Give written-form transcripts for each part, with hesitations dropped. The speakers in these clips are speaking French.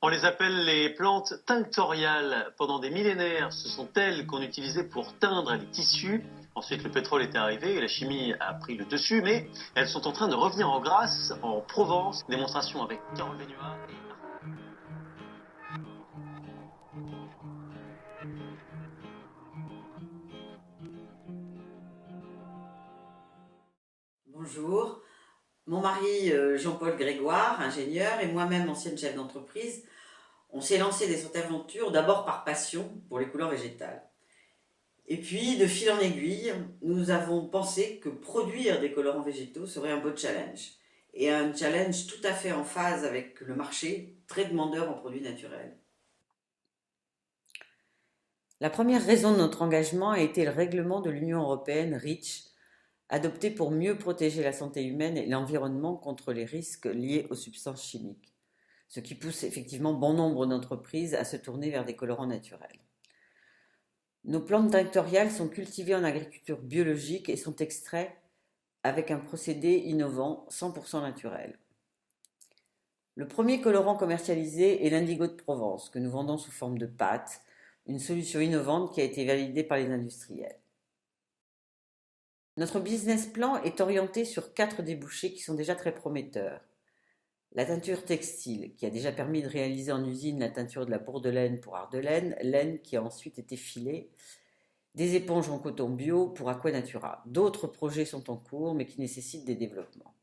On les appelle les plantes tinctoriales. Pendant des millénaires, ce sont elles qu'on utilisait pour teindre les tissus. Ensuite, le pétrole est arrivé et la chimie a pris le dessus, mais elles sont en train de revenir en grâce en Provence. Démonstration avec Carole Benoît et Bonjour, mon mari Jean-Paul Grégoire, ingénieur, et moi-même ancienne chef d'entreprise, on s'est lancé dans cette aventure d'abord par passion pour les couleurs végétales. Et puis, de fil en aiguille, nous avons pensé que produire des colorants végétaux serait un beau challenge. Et un challenge tout à fait en phase avec le marché, très demandeur en produits naturels. La première raison de notre engagement a été le règlement de l'Union européenne REACH, adopté pour mieux protéger la santé humaine et l'environnement contre les risques liés aux substances chimiques, ce qui pousse effectivement bon nombre d'entreprises à se tourner vers des colorants naturels. Nos plantes tinctoriales sont cultivées en agriculture biologique et sont extraites avec un procédé innovant 100% naturel. Le premier colorant commercialisé est l'indigo de Provence, que nous vendons sous forme de pâte, une solution innovante qui a été validée par les industriels. Notre business plan est orienté sur 4 débouchés qui sont déjà très prometteurs. La teinture textile, qui a déjà permis de réaliser en usine la teinture de la bourdelaine pour Ardelaine, laine qui a ensuite été filée, des éponges en coton bio pour Aquanatura. D'autres projets sont en cours, mais qui nécessitent des développements.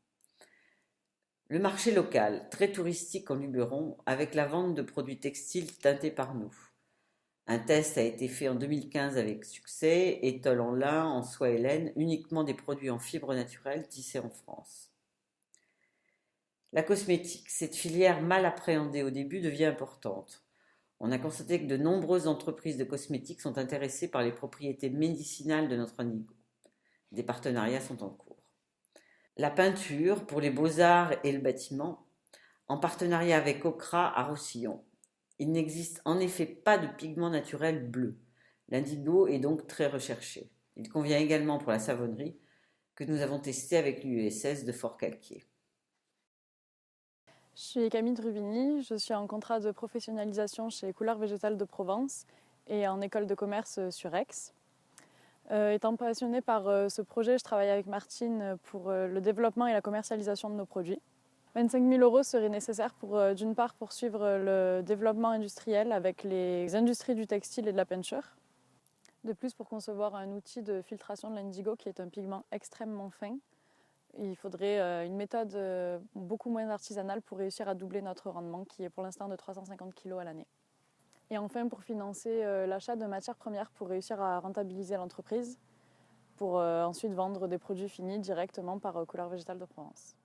Le marché local, très touristique en Luberon, avec la vente de produits textiles teintés par nous. Un test a été fait en 2015 avec succès, étole en lin, en soie et laine, uniquement des produits en fibres naturelles tissés en France. La cosmétique, cette filière mal appréhendée au début, devient importante. On a constaté que de nombreuses entreprises de cosmétiques sont intéressées par les propriétés médicinales de notre indigo. Des partenariats sont en cours. La peinture, pour les beaux-arts et le bâtiment, en partenariat avec Ocra à Roussillon. Il n'existe en effet pas de pigment naturel bleu. L'indigo est donc très recherché. Il convient également pour la savonnerie que nous avons testé avec l'UESS de Fort-Calquier. Je suis Camille Drubini, je suis en contrat de professionnalisation chez Couleurs Végétales de Provence et en école de commerce sur Aix. Étant passionnée par ce projet, je travaille avec Martine pour le développement et la commercialisation de nos produits. 25 000 € seraient nécessaires pour, d'une part, poursuivre le développement industriel avec les industries du textile et de la peinture. De plus, pour concevoir un outil de filtration de l'indigo qui est un pigment extrêmement fin, il faudrait une méthode beaucoup moins artisanale pour réussir à doubler notre rendement qui est pour l'instant de 350 kg à l'année. Et enfin, pour financer l'achat de matières premières pour réussir à rentabiliser l'entreprise, pour ensuite vendre des produits finis directement par Couleurs Végétales de Provence.